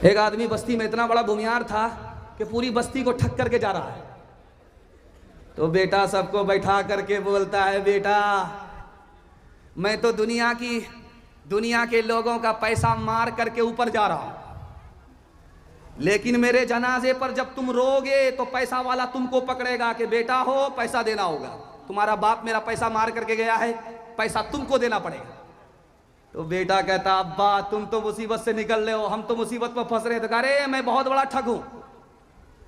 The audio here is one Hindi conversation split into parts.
एक आदमी बस्ती में इतना बड़ा भूमियार था कि पूरी बस्ती को ठग करके जा रहा है। तो बेटा सबको बैठा करके बोलता है, बेटा मैं तो दुनिया के लोगों का पैसा मार करके ऊपर जा रहा हूं, लेकिन मेरे जनाजे पर जब तुम रोगे तो पैसा वाला तुमको पकड़ेगा कि बेटा हो पैसा देना होगा, तुम्हारा बाप मेरा पैसा मार करके गया है, पैसा तुमको देना पड़ेगा। तो बेटा कहता, अब्बा तुम तो मुसीबत से निकल रहे हो, हम तो मुसीबत में फंस रहे थे। कह रहे मैं बहुत बड़ा ठग हूं,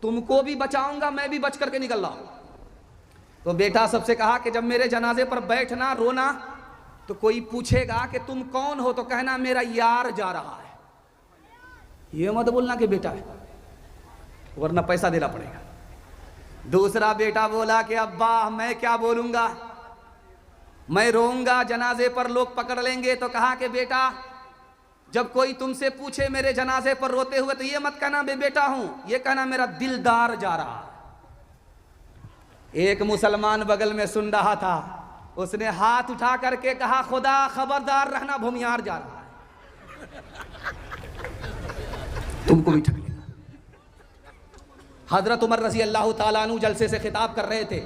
तुमको भी बचाऊंगा, मैं भी बच करके निकल रहा हूं। तो बेटा सबसे कहा कि जब मेरे जनाजे पर बैठना रोना तो कोई पूछेगा कि तुम कौन हो तो कहना मेरा यार जा रहा है, ये मत बोलना कि बेटा है, वरना पैसा देना पड़ेगा। दूसरा बेटा बोला कि अब्बा मैं क्या बोलूंगा, मैं रोऊंगा, जनाजे पर लोग पकड़ लेंगे। तो कहा कि बेटा जब कोई तुमसे पूछे मेरे जनाजे पर रोते हुए तो ये मत कहना मैं बेटा हूं, ये कहना मेरा दिलदार जा रहा है। एक मुसलमान बगल में सुन रहा था, उसने हाथ उठा करके कहा, खुदा खबरदार रहना, भूमियार जा रहा है, तुमको भी ठग लेगा। हजरत उमर रजी अल्लाह ताला अन्हु जलसे से खिताब कर रहे थे,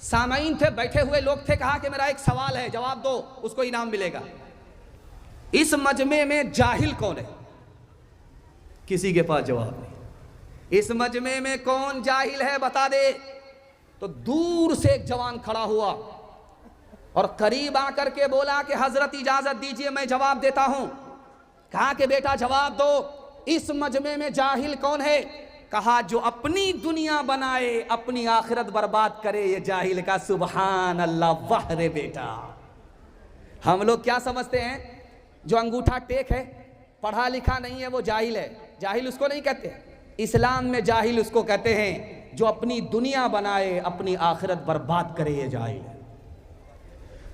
सामाईन थे, बैठे हुए लोग थे। कहा कि मेरा एक सवाल है, जवाब दो, उसको इनाम मिलेगा। इस मजमे में जाहिल कौन है? किसी के पास जवाब नहीं। इस मजमे में कौन जाहिल है बता दे। तो दूर से एक जवान खड़ा हुआ और करीब आकर के बोला कि हजरत इजाजत दीजिए मैं जवाब देता हूं। कहा कि बेटा जवाब दो, इस मजमे में जाहिल कौन है? कहा जो अपनी दुनिया बनाए अपनी आखिरत बर्बाद करे, ये जाहिल का। सुभान अल्लाह, वाह रे बेटा। हम लोग क्या समझते हैं, जो अंगूठा टेक है, पढ़ा लिखा नहीं है, वो जाहिल है। जाहिल उसको नहीं कहते, इस्लाम में जाहिल उसको कहते हैं जो अपनी दुनिया बनाए अपनी आखिरत बर्बाद करे, ये जाहिल है।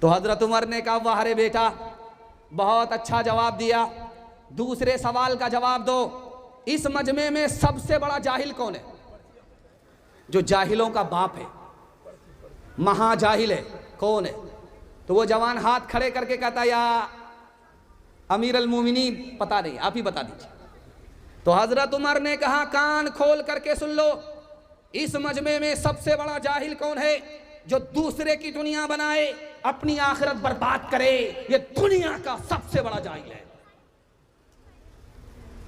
तो हजरत उमर ने कहा, वाह रे बेटा, बहुत अच्छा जवाब दिया। दूसरे सवाल का जवाब दो, इस मजमे में सबसे बड़ा जाहिल कौन है? जो जाहिलों का बाप है, महाजाहिल है, कौन है? तो वो जवान हाथ खड़े करके कहता, या अमीर अल मोमिनीन, पता नहीं, आप ही बता दीजिए। तो हजरत उमर ने कहा, कान खोल करके सुन लो, इस मजमे में सबसे बड़ा जाहिल कौन है? जो दूसरे की दुनिया बनाए अपनी आखिरत बर्बाद करे, ये दुनिया का सबसे बड़ा जाहिल है।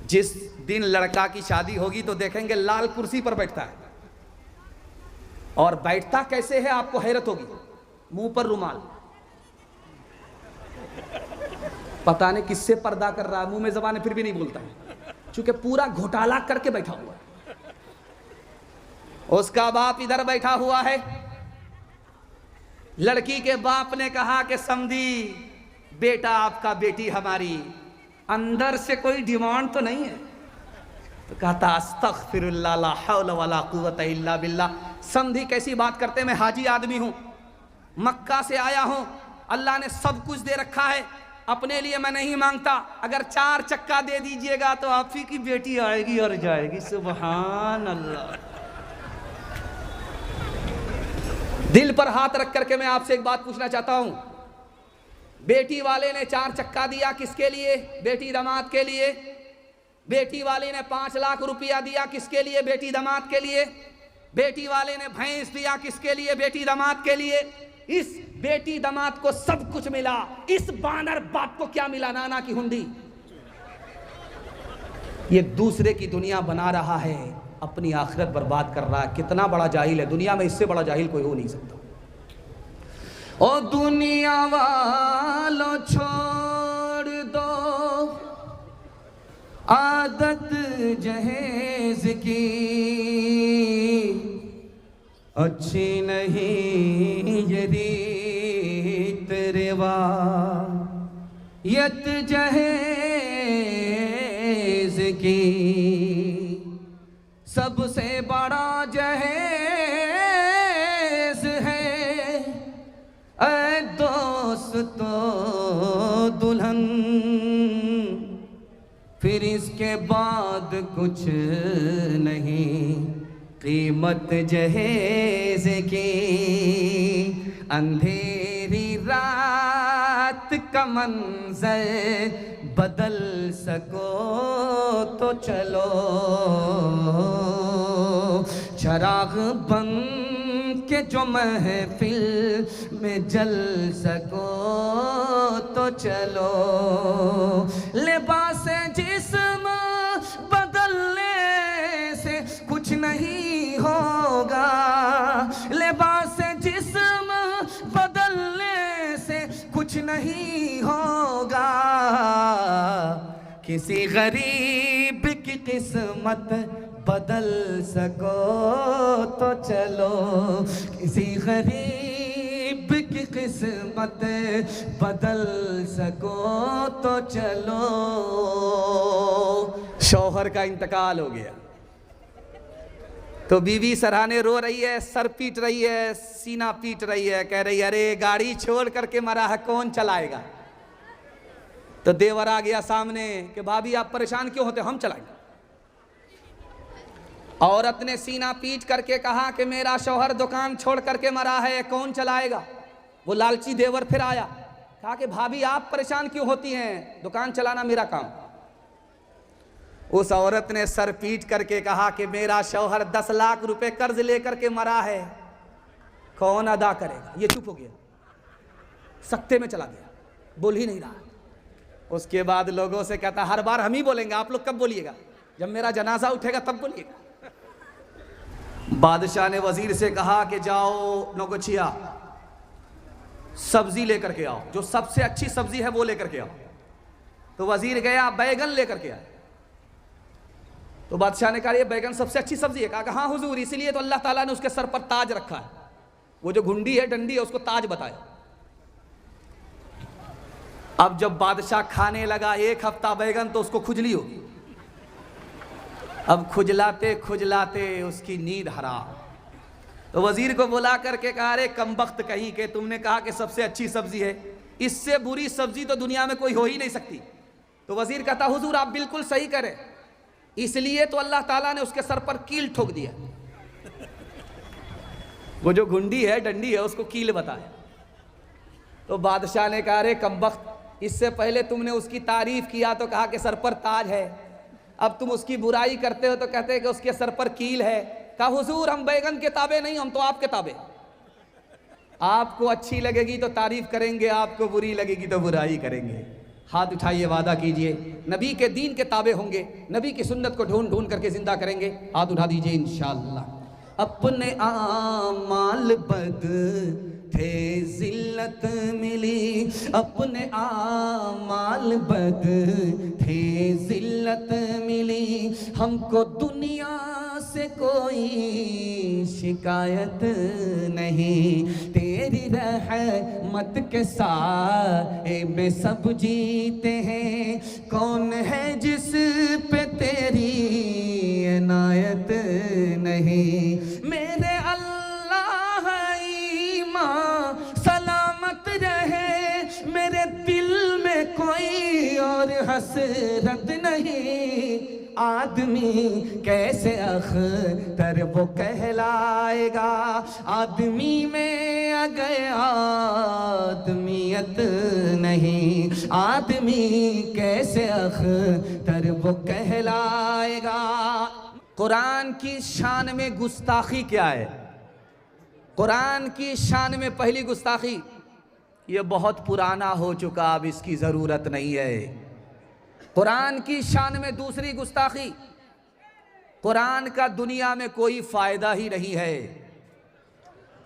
जिस दिन लड़का की शादी होगी तो देखेंगे लाल कुर्सी पर बैठता है, और बैठता कैसे है आपको हैरत होगी, मुंह पर रुमाल, पता नहीं किससे पर्दा कर रहा है, मुंह में जबान है फिर भी नहीं बोलता है, चूंकि पूरा घोटाला करके बैठा हुआ है। उसका बाप इधर बैठा हुआ है। लड़की के बाप ने कहा कि समधी बेटा आपका, बेटी हमारी, अंदर से कोई डिमांड तो नहीं है? तो कहता, अस्तगफिरुल्लाह ला हौला वला कुव्वता इल्ला बिल्लाह। समधी कैसी बात करते, मैं हाजी आदमी हूं, मक्का से आया हूं, अल्लाह ने सब कुछ दे रखा है, अपने लिए मैं नहीं मांगता, अगर 4 चक्का दे दीजिएगा तो आप ही की बेटी आएगी और जाएगी। सुभान अल्लाह। दिल पर हाथ रख करके मैं आपसे एक बात पूछना चाहता हूं, बेटी वाले ने 4 चक्का दिया किसके लिए? बेटी दामाद के लिए। बेटी वाले ने 5 लाख रुपया दिया किसके लिए? बेटी दामाद के लिए। बेटी वाले ने भैंस दिया किसके लिए? बेटी दामाद के लिए। इस बेटी दामाद को सब कुछ मिला, इस बानर बाप को क्या मिला? नाना की हुंडी। ये दूसरे की दुनिया बना रहा है, अपनी आखिरत बर्बाद कर रहा है। कितना बड़ा जाहिल है, दुनिया में इससे बड़ा जाहिल कोई हो नहीं सकता। ओ दुनिया वालों छोड़ दो आदत जहेज की, अच्छी नहीं ये रीत रिवायत जहेज की, सबसे बड़ा जहेज है ऐ दोस्तों दुल्हन, फिर इसके बाद कुछ नहीं कीमत जहेज की। अंधेरी रात का मंजर बदल सको तो चलो, चराग बन के जो महफिल में जल सको तो चलो, लिबास जिस्म बदलने से कुछ नहीं होगा, लिबास जिस्म बदलने से कुछ नहीं होगा, किसी गरीब की किस्मत बदल सको तो चलो, किसी गरीब की किस्मत बदल सको तो चलो। शौहर का इंतकाल हो गया तो बीवी सराहने रो रही है, सर पीट रही है, सीना पीट रही है, कह रही है अरे गाड़ी छोड़ करके मरा है, कौन चलाएगा। तो देवर आ गया सामने कि भाभी आप परेशान क्यों होते, हम चलाएंगे। औरत ने सीना पीट करके कहा कि मेरा शौहर दुकान छोड़ करके मरा है, कौन चलाएगा। वो लालची देवर फिर आया, कहा कि भाभी आप परेशान क्यों होती हैं, दुकान चलाना मेरा काम। उस औरत ने सर पीट करके कहा कि मेरा शौहर 10 लाख रुपए कर्ज लेकर के मरा है, कौन अदा करेगा। ये चुप हो गया, सख्ते में चला गया, बोल ही नहीं रहा। उसके बाद लोगों से कहता हर बार हम ही बोलेंगे, आप लोग कब बोलिएगा, जब मेरा जनाजा उठेगा तब बोलिएगा। बादशाह ने वजीर से कहा कि जाओ नौगछिया सब्जी लेकर के आओ, जो सबसे अच्छी सब्जी है वो लेकर के आओ। तो वजीर गया, बैगन लेकर के आया। तो बादशाह ने कहा ये बैगन सबसे अच्छी सब्जी है। कहा हाँ हुजूर, इसीलिए तो अल्लाह ताला ने उसके सर पर ताज रखा है, वो जो घुंडी है डंडी है उसको ताज बताया। अब जब बादशाह खाने लगा 1 हफ्ता बैगन तो उसको खुजली होगी। अब खुजलाते खुजलाते उसकी नींद हराम। तो वजीर को बुला करके कहा अरे कमबख्त कहीं के, तुमने कहा कि सबसे अच्छी सब्जी है, इससे बुरी सब्जी तो दुनिया में कोई हो ही नहीं सकती। तो वजीर कहता हुजूर आप बिल्कुल सही करें, इसलिए तो अल्लाह ताला ने उसके सर पर कील ठोक दिया। वो जो घुंडी है डंडी है उसको कील बताया। तो बादशाह ने कहा अरे कमबख्त, इससे पहले तुमने उसकी तारीफ किया तो कहा कि सर पर ताज है, अब तुम उसकी बुराई करते हो तो कहते हैं कि उसके सर पर कील है। कहा हुजूर हम बैगन के ताबे नहीं, हम तो आपके ताबे। आपको अच्छी लगेगी तो तारीफ करेंगे, आपको बुरी लगेगी तो बुराई करेंगे। हाथ उठाइए, वादा कीजिए नबी के दीन के ताबे होंगे, नबी की सुन्नत को ढूंढ ढूंढ करके जिंदा करेंगे। हाथ उठा दीजिए इंशाअल्लाह। अपने आमाल बद थे जिल्लत मिली, अपने आमाल बद थे जिल्लत मिली, हमको दुनिया से कोई शिकायत नहीं, तेरी रहमत के साए में सब जीते हैं, कौन है जिस पे तेरी इनायत नहीं। मेरे अल्लाह ईमान सलामत रहे, मेरे दिल में कोई और हसरत नहीं, आदमी कैसे अख्तर वो कहलाएगा, आदमी में अगर आदमियत नहीं, आदमी कैसे अख्तर वो कहलाएगा। कुरान की शान में गुस्ताखी क्या है? कुरान की शान में पहली गुस्ताखी, ये बहुत पुराना हो चुका, अब इसकी ज़रूरत नहीं है। कुरान की शान में दूसरी गुस्ताखी, कुरान का दुनिया में कोई फ़ायदा ही नहीं है।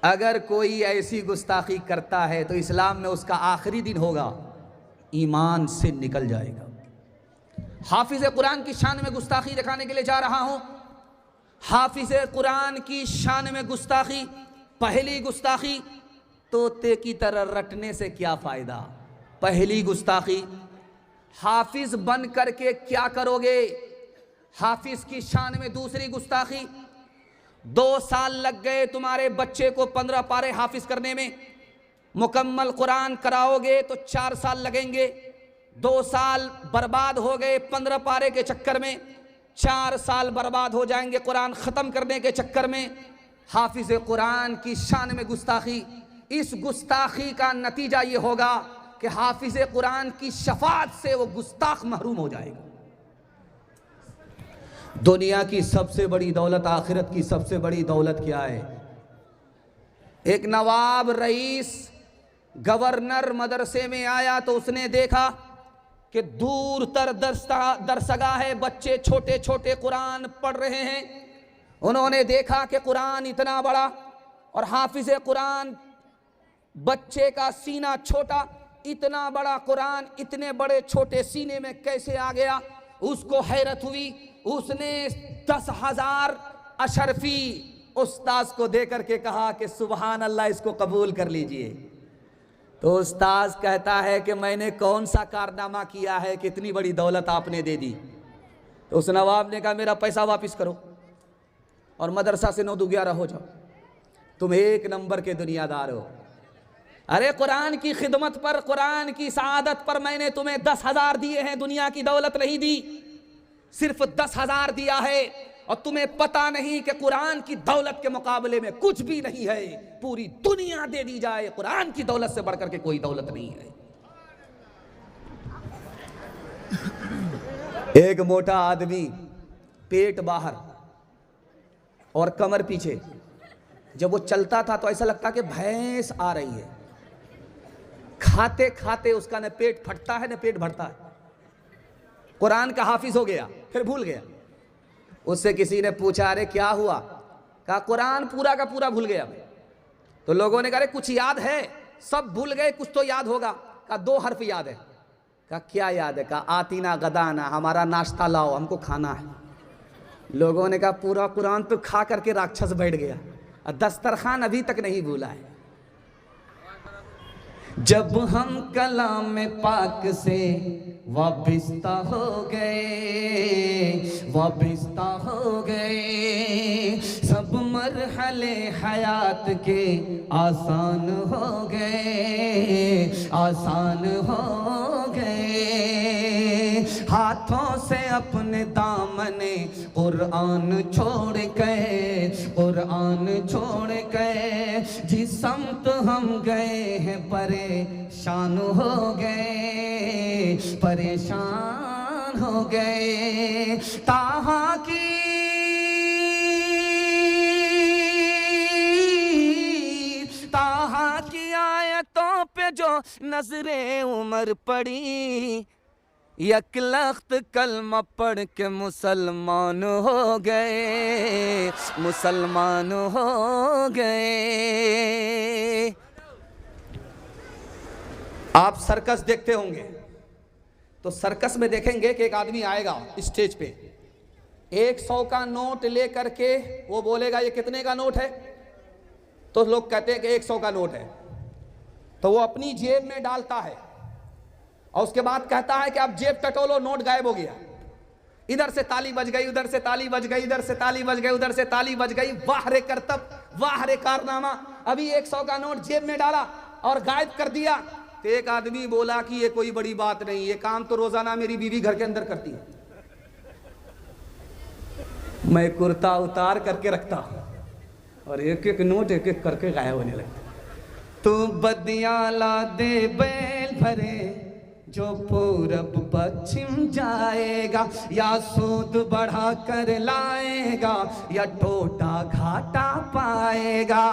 अगर कोई ऐसी गुस्ताखी करता है तो इस्लाम में उसका आखिरी दिन होगा, ईमान से निकल जाएगा। हाफिज़ कुरान की शान में गुस्ताखी दिखाने के लिए जा रहा हूँ। हाफिज़ कुरान की शान में गुस्ताखी, पहली गुस्ताखी, तोते की तरह रटने से क्या फ़ायदा। पहली गुस्ताखी, हाफिज बन करके क्या करोगे। हाफिज की शान में दूसरी गुस्ताखी, 2 साल लग गए तुम्हारे बच्चे को 15 पारे हाफिज करने में, मुकम्मल कुरान कराओगे तो 4 साल लगेंगे। 2 साल बर्बाद हो गए 15 पारे के चक्कर में, 4 साल बर्बाद हो जाएंगे कुरान ख़त्म करने के चक्कर में। हाफिज कुरान की शान में गुस्ताखी, इस गुस्ताखी का नतीजा ये होगा कि हाफिज कुरान की शफाअत से वो गुस्ताख महरूम हो जाएगा। दुनिया की सबसे बड़ी दौलत, आखिरत की सबसे बड़ी दौलत क्या है? एक नवाब रईस गवर्नर मदरसे में आया तो उसने देखा कि दूर तर दरसगाह है, बच्चे छोटे छोटे कुरान पढ़ रहे हैं। उन्होंने देखा कि कुरान इतना बड़ा और हाफिज कुरान बच्चे का सीना छोटा, इतना बड़ा कुरान इतने बड़े छोटे सीने में कैसे आ गया? उसको हैरत हुई। उसने 10,000 अशरफी उस्ताद को देकर के कहा कि सुभान अल्लाह, इसको कबूल कर लीजिए। तो उस्ताद कहता है कि मैंने कौन सा कारनामा किया है कि इतनी बड़ी दौलत आपने दे दी? तो उस नवाब ने कहा मेरा पैसा वापस करो और मदरसा से 9-11 हो जाओ, तुम एक नंबर के दुनियादार हो। अरे कुरान की खिदमत पर, कुरान की सआदत पर मैंने तुम्हें 10,000 दिए हैं, दुनिया की दौलत नहीं दी, सिर्फ 10,000 दिया है। और तुम्हें पता नहीं कि कुरान की दौलत के मुकाबले में कुछ भी नहीं है। पूरी दुनिया दे दी जाए, कुरान की दौलत से बढ़कर के कोई दौलत नहीं है। एक मोटा आदमी, पेट बाहर और कमर पीछे, जब वो चलता था तो ऐसा लगता कि भैंस आ रही है। खाते खाते उसका न पेट फटता है न पेट भरता है। कुरान का हाफिज हो गया, फिर भूल गया। उससे किसी ने पूछा अरे क्या हुआ? कहा कुरान पूरा का पूरा भूल गया। तो लोगों ने कहा अरे कुछ याद है? सब भूल गए, कुछ तो याद होगा। कहा 2 हर्फ याद है। कहा क्या याद है? कहा आतीना गदाना, हमारा नाश्ता लाओ, हमको खाना है। लोगों ने कहा पूरा कुरान तो खा करके राक्षस बैठ गया, दस्तरखान अभी तक नहीं भूला है। जब हम कलाम पाक से वाबिस्ता हो गए, वाबिस्ता हो गए, सब मरहले हयात के आसान हो गए, आसान हो गए। हाथों से अपने दामने कुरान छोड़ गए, कुरान छोड़ गए। जिस समत हम गए हैं परेशान हो गए, परेशान हो गए। ताहा की आयतों पे जो नजरे उमर पड़ी, एक लख्त कलमा पढ़ के मुसलमान हो गए, मुसलमान हो गए। आप सर्कस देखते होंगे तो सर्कस में देखेंगे कि एक आदमी आएगा स्टेज पे, 100 का नोट लेकर के वो बोलेगा ये कितने का नोट है? तो लोग कहते हैं कि 100 का नोट है। तो वो अपनी जेब में डालता है और उसके बाद कहता है कि अब जेब टटोलो, नोट गायब हो गया। इधर से ताली बज गई, उधर से ताली बज गई, इधर से ताली बज गई, उधर से ताली बज गई। वाह रे करतब, वाह रे कारनामा। अभी 100 का नोट जेब में डाला और गायब कर दिया। तो एक आदमी बोला कि ये कोई बड़ी बात नहीं, ये काम तो रोजाना मेरी बीवी घर के अंदर करती है। मैं कुर्ता उतार करके रखता और एक एक नोट एक एक करके गायब होने लगता। तू बदियां ला दे बैल भरे जो पूरब पश्चिम जाएगा, या सूद बढ़ा कर लाएगा या टोटा घाटा पाएगा।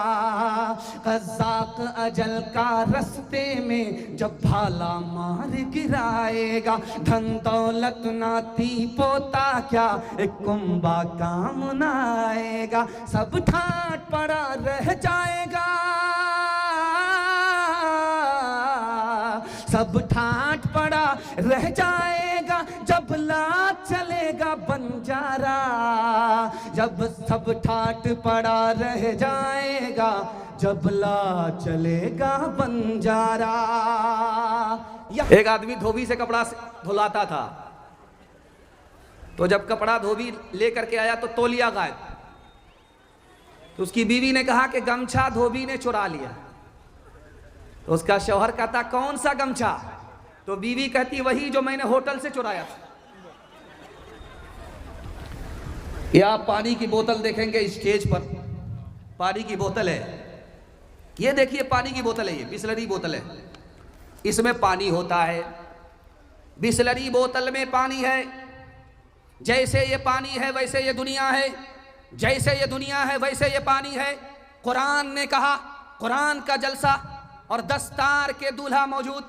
कज़ाक अजल का रस्ते में जब भाला मार गिराएगा, धन दौलत नाती पोता क्या एक कुंबा काम न आएगा। सब ठाट पड़ा रह जाएगा, सब ठाट पड़ा रह जाएगा जब लात चलेगा बंजारा। जब सब ठाट पड़ा रह जाएगा जब लात चलेगा बंजारा। एक आदमी धोबी से कपड़ा धुलाता था, तो जब कपड़ा धोबी लेकर के आया तो तौलिया गायब। तो उसकी बीवी ने कहा कि गमछा धोबी ने चुरा लिया। तो उसका शौहर कहता कौन सा गमछा? तो बीवी कहती वही जो मैंने होटल से चुराया था। या पानी की बोतल देखेंगे स्टेज पर, पानी की बोतल है, ये देखिए पानी की बोतल है, ये बिसलरी बोतल है, इसमें पानी होता है। बिसलरी बोतल में पानी है, जैसे ये पानी है वैसे ये दुनिया है, जैसे ये दुनिया है वैसे ये पानी है। कुरान ने कहा, कुरान का जलसा और दस्तार के दूल्हा मौजूद,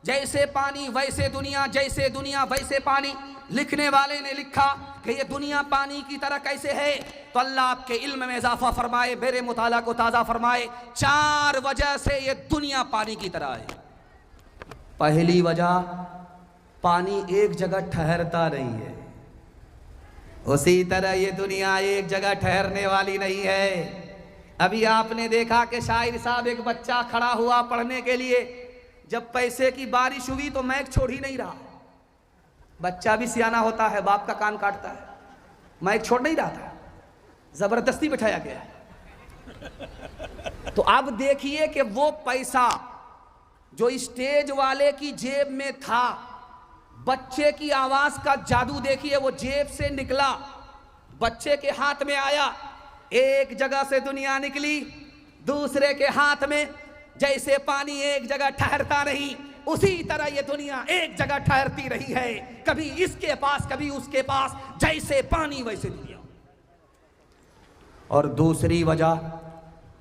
जैसे पानी वैसे दुनिया, जैसे दुनिया वैसे पानी। लिखने वाले ने लिखा कि ये दुनिया पानी की तरह कैसे है, तो अल्लाह आपके इल्म में इजाफा फरमाए, मेरे मुताला को ताज़ा फरमाए। 4 वजह से ये दुनिया पानी की तरह है। पहली वजह, पानी एक जगह ठहरता नहीं है, उसी तरह ये दुनिया एक जगह ठहरने वाली नहीं है। अभी आपने देखा कि शाहिर साहब, एक बच्चा खड़ा हुआ पढ़ने के लिए, जब पैसे की बारिश हुई तो मैक छोड़ ही नहीं रहा। बच्चा भी सियाना होता है, बाप का कान काटता है, मैक छोड़ नहीं रहा था, जबरदस्ती बिठाया गया। तो अब देखिए कि वो पैसा जो स्टेज वाले की जेब में था, बच्चे की आवाज का जादू देखिए, वो जेब से निकला, बच्चे के हाथ में आया, एक जगह से दुनिया निकली दूसरे के हाथ में। जैसे पानी एक जगह ठहरता नहीं, उसी तरह ये दुनिया एक जगह ठहरती रही है, कभी इसके पास कभी उसके पास, जैसे पानी वैसे दुनिया। और दूसरी वजह,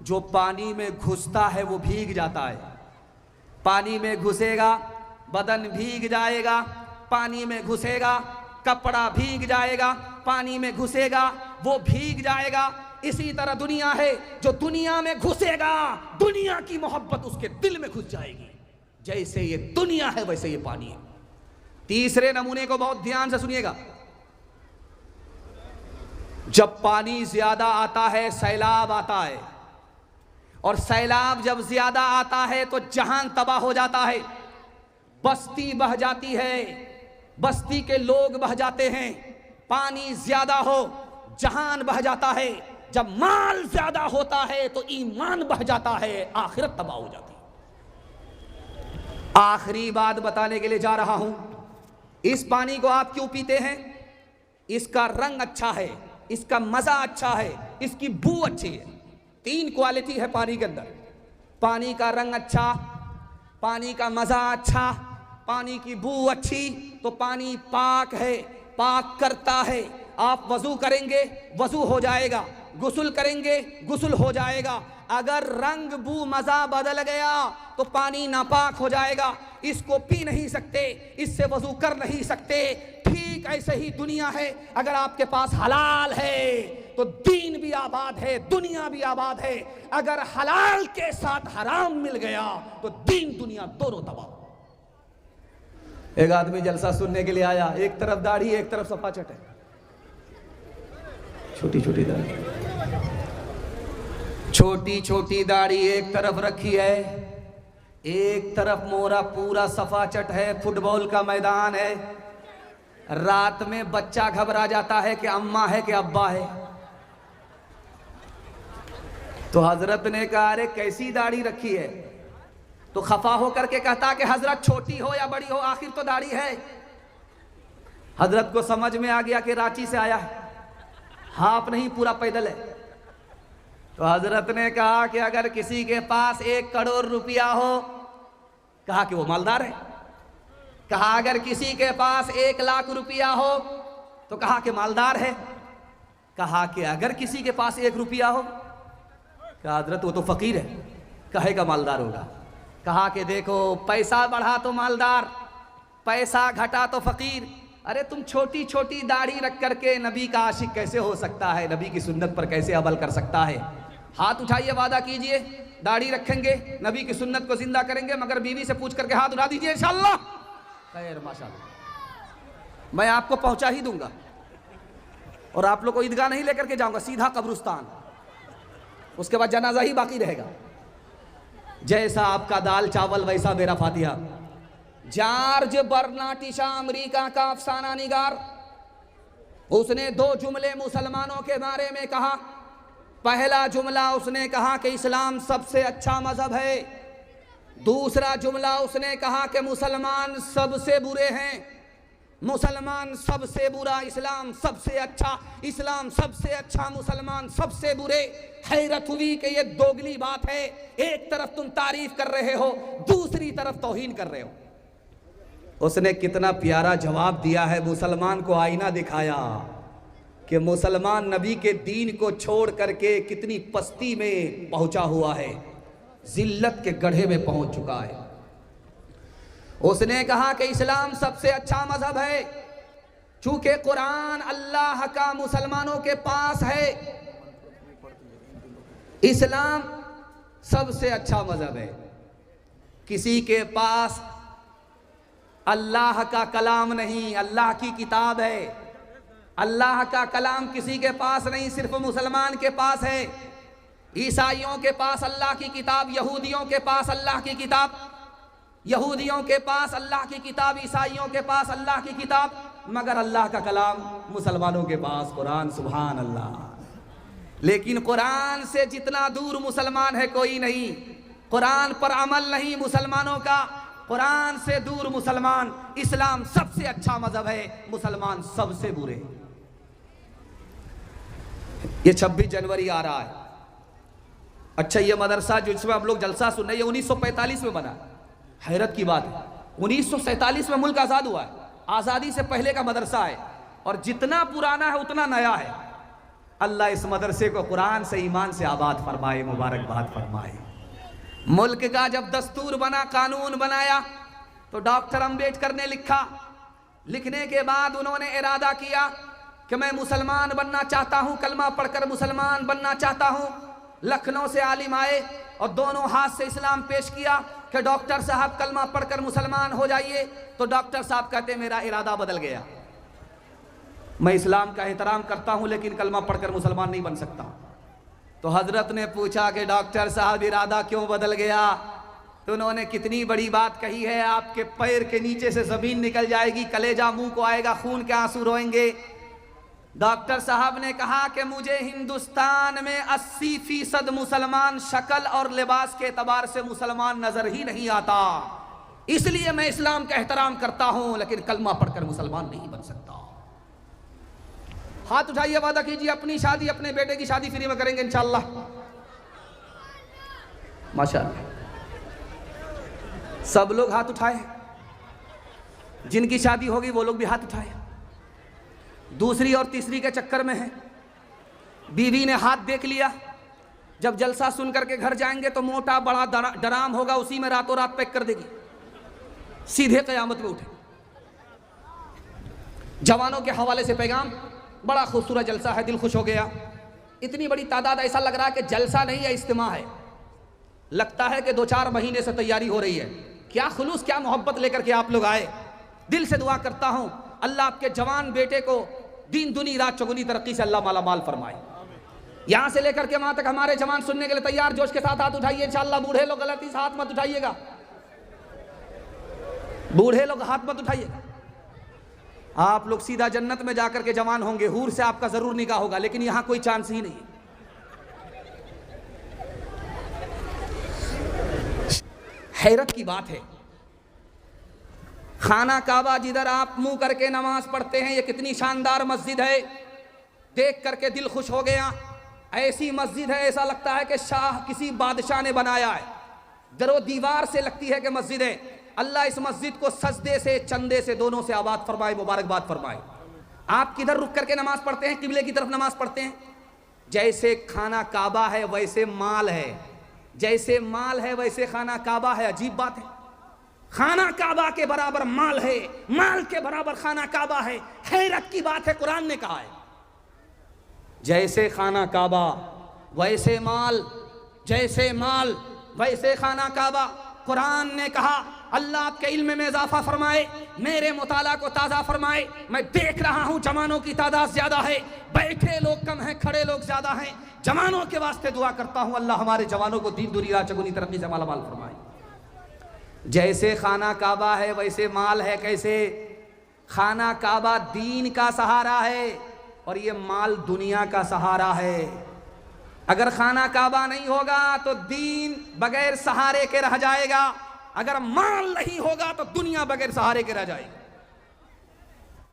जो पानी में घुसता है वो भीग जाता है। पानी में घुसेगा बदन भीग जाएगा, पानी में घुसेगा कपड़ा भीग जाएगा, पानी में घुसेगा वो भीग जाएगा। इसी तरह दुनिया है, जो दुनिया में घुसेगा दुनिया की मोहब्बत उसके दिल में घुस जाएगी। जैसे ये दुनिया है वैसे ये पानी है। तीसरे नमूने को बहुत ध्यान से सुनिएगा। जब पानी ज्यादा आता है सैलाब आता है, और सैलाब जब ज्यादा आता है तो जहान तबाह हो जाता है, बस्ती बह जाती है, बस्ती के लोग बह जाते हैं। पानी ज्यादा हो जहान बह जाता है, जब माल ज्यादा होता है तो ईमान बह जाता है, आखिरत तबाह हो जाती है। आखिरी बात बताने के लिए जा रहा हूं, इस पानी को आप क्यों पीते हैं? इसका रंग अच्छा है, इसका मजा अच्छा है, इसकी बू अच्छी है। 3 क्वालिटी है पानी के अंदर। पानी का रंग अच्छा, पानी का मजा अच्छा, पानी की बू अच्छी, तो पानी पाक है, पाक करता है। आप वजू करेंगे वजू हो जाएगा, गुस्ल करेंगे गुस्ल हो जाएगा। अगर रंग बू मजा बदल गया तो पानी नापाक हो जाएगा, इसको पी नहीं सकते, इससे वजू कर नहीं सकते। ठीक ऐसे ही दुनिया है, अगर आपके पास हलाल है तो दीन भी आबाद है, दुनिया भी आबाद है। अगर हलाल के साथ हराम मिल गया तो दीन दुनिया दोनों तबाह। एक आदमी जलसा सुनने के लिए आया, एक तरफ दाढ़ी एक तरफ सफाचट है, छोटी छोटी दाढ़ी, छोटी छोटी दाढ़ी एक तरफ रखी है, एक तरफ मोरा पूरा सफाचट है, फुटबॉल का मैदान है। रात में बच्चा घबरा जाता है कि अम्मा है कि अब्बा है। तो हजरत ने कहा, अरे कैसी दाढ़ी रखी है? तो खफा होकर के कहता कि हजरत छोटी हो या बड़ी हो आखिर तो दाढ़ी है। हजरत को समझ में आ गया कि रांची से आया है, हाफ नहीं पूरा पैदल है। तो हजरत ने कहा कि अगर किसी के पास 1 करोड़ रुपया हो, कहा कि वो मालदार है। कहा अगर किसी के पास 1 लाख रुपया हो, तो कहा कि मालदार है। कहा कि अगर किसी के पास 1 रुपया हो, कहा हजरत वो तो फकीर है, कहेगा मालदार होगा। कहा कि देखो पैसा बढ़ा तो मालदार, पैसा घटा तो फकीर। अरे तुम छोटी छोटी दाढ़ी रख करके नबी का आशिक कैसे हो सकता है, नबी की सुन्नत पर कैसे अमल कर सकता है? हाथ उठाइए, वादा कीजिए दाढ़ी रखेंगे, नबी की सुन्नत को जिंदा करेंगे, मगर बीवी से पूछ करके हाथ उठा दीजिए इंशाअल्लाह। खैर माशाअल्लाह, मैं आपको पहुंचा ही दूंगा और आप लोग को ईदगाह नहीं लेकर के जाऊंगा, सीधा कब्रिस्तान, उसके बाद जनाजा ही बाकी रहेगा। जैसा आपका दाल चावल वैसा मेरा फातिहा। जॉर्ज बर्नार्ड शॉ अमेरिका का अफसाना निगार, उसने 2 जुमले मुसलमानों के बारे में कहा। पहला जुमला उसने कहा कि इस्लाम सबसे अच्छा मजहब है। दूसरा जुमला उसने कहा कि मुसलमान सबसे बुरे हैं, मुसलमान सबसे बुरा, इस्लाम सबसे अच्छा, इस्लाम सबसे अच्छा, मुसलमान सबसे बुरे। हैरत हुई कि ये दोगली बात है, एक तरफ तुम तारीफ कर रहे हो, दूसरी तरफ तौहीन कर रहे हो। उसने कितना प्यारा जवाब दिया है, मुसलमान को आईना दिखाया कि मुसलमान नबी के दीन को छोड़ करके कितनी पस्ती में पहुंचा हुआ है, जिल्लत के गड्ढे में पहुंच चुका है। उसने कहा कि इस्लाम सबसे अच्छा मजहब है, चूंकि कुरान अल्लाह का मुसलमानों के पास है, इस्लाम सबसे अच्छा मजहब है। किसी के पास अल्लाह का कलाम नहीं, अल्लाह की किताब है। अल्लाह का कलाम किसी के पास नहीं, सिर्फ मुसलमान के पास है। ईसाइयों के पास अल्लाह की किताब, यहूदियों के पास अल्लाह की किताब, यहूदियों के पास अल्लाह की किताब, ईसाइयों के पास अल्लाह की किताब, मगर अल्लाह का कलाम मुसलमानों के पास कुरान। सुभान अल्लाह। लेकिन कुरान से जितना दूर मुसलमान है कोई नहीं, कुरान पर अमल नहीं मुसलमानों का, कुरान से दूर मुसलमान। इस्लाम सबसे अच्छा मजहब है, मुसलमान सबसे बुरे। ये 26 जनवरी आ रहा है। अच्छा, ये मदरसा जो इसमें हम लोग जलसा सुन रहे हैं, 1945 में बना। हैरत की बात है, 1947 में मुल्क आज़ाद हुआ है, आज़ादी से पहले का मदरसा है, और जितना पुराना है उतना नया है। अल्लाह इस मदरसे को कुरान से, ईमान से आबाद फरमाए, मुबारकबाद फरमाए। मुल्क का जब दस्तूर बना, कानून बनाया, तो डॉक्टर अंबेडकर ने लिखा। लिखने के बाद उन्होंने इरादा किया कि मैं मुसलमान बनना चाहता हूँ, कलमा पढ़कर मुसलमान बनना चाहता हूँ। लखनऊ से आलिम आए और दोनों हाथ से इस्लाम पेश किया कि डॉक्टर साहब कलमा पढ़कर मुसलमान हो जाइए। तो डॉक्टर साहब कहते मेरा इरादा बदल गया, मैं इस्लाम का एहतराम करता हूँ लेकिन कलमा पढ़कर मुसलमान नहीं बन सकता। तो हजरत ने पूछा कि डॉक्टर साहब इरादा क्यों बदल गया? तो उन्होंने कितनी बड़ी बात कही है, आपके पैर के नीचे से जमीन निकल जाएगी, कलेजा मुंह को आएगा, खून के आंसू रोएंगे। डॉक्टर साहब ने कहा कि मुझे हिंदुस्तान में 80% मुसलमान शक्ल और लिबास के एतबार से मुसलमान नजर ही नहीं आता, इसलिए मैं इस्लाम का एहतराम करता हूं लेकिन कलमा पढ़कर मुसलमान नहीं बन सकता। हाथ उठाइए, वादा कीजिए अपनी शादी, अपने बेटे की शादी फ्री में करेंगे इंशाअल्लाह। माशाअल्लाह, सब लोग हाथ उठाए, जिनकी शादी होगी वो लोग भी हाथ उठाए। दूसरी और तीसरी के चक्कर में है, बीवी ने हाथ देख लिया, जब जलसा सुन करके घर जाएंगे तो मोटा बड़ा डराम होगा, उसी में रातों रात पैक कर देगी, सीधे क़यामत में उठे। जवानों के हवाले से पैगाम, बड़ा खूबसूरत जलसा है, दिल खुश हो गया। इतनी बड़ी तादाद, ऐसा लग रहा है कि जलसा नहीं है, इज्तिमा है। लगता है कि 2-4 महीने से तैयारी हो रही है। क्या खुलूस, क्या मोहब्बत लेकर के आप लोग आए। दिल से दुआ करता हूं अल्लाह आपके जवान बेटे को दिन दुनी रात चौगुनी तरक्की से अल्लाह माला माल फरमाए। यहां से लेकर के वहां तक हमारे जवान सुनने के लिए तैयार, जोश के साथ हाथ उठाइए इंशाअल्लाह। बूढ़े लोग गलती से हाथ मत उठाइएगा, बूढ़े लोग हाथ मत उठाइएगा। आप लोग सीधा जन्नत में जाकर के जवान होंगे, हूर से आपका जरूर निकाह होगा, लेकिन यहां कोई चांस ही नहीं। हैरत की बात है, खाना काबा जिधर आप मुंह करके नमाज पढ़ते हैं, ये कितनी शानदार मस्जिद है, देख करके दिल खुश हो गया। ऐसी मस्जिद है, ऐसा लगता है कि शाह किसी बादशाह ने बनाया है, दरो दीवार से लगती है कि मस्जिद है। अल्लाह इस मस्जिद को सजदे से, चंदे से, दोनों से आबाद फरमाए, मुबारकबाद फरमाए। आप किधर रुक करके नमाज पढ़ते हैं? किबले की तरफ नमाज पढ़ते हैं। जैसे खाना काबा है वैसे माल है, जैसे माल है वैसे खाना काबा है। अजीब बात है, खाना काबा के बराबर माल है, माल के बराबर खाना काबा है। हैरत की बात है, कुरान ने कहा है जैसे खाना काबा वैसे माल, जैसे माल वैसे खाना काबा। कुरान ने कहा अल्लाह आपके इल्म में इजाफा फरमाए, मेरे मुताला को ताज़ा फरमाए। मैं देख रहा हूँ जवानों की तादाद ज़्यादा है, बैठे लोग कम हैं, खड़े लोग ज़्यादा हैं। जवानों के वास्ते दुआ करता हूँ अल्लाह हमारे जवानों को दीन दुनिया चगुनी तरक्की से मालामाल फरमाए। जैसे खाना काबा है वैसे माल है। कैसे? खाना काबा दीन का सहारा है और ये माल दुनिया का सहारा है। अगर खाना काबा नहीं होगा तो दीन बगैर सहारे के रह जाएगा, अगर माल नहीं होगा तो दुनिया बगैर सहारे के रह जाएगी।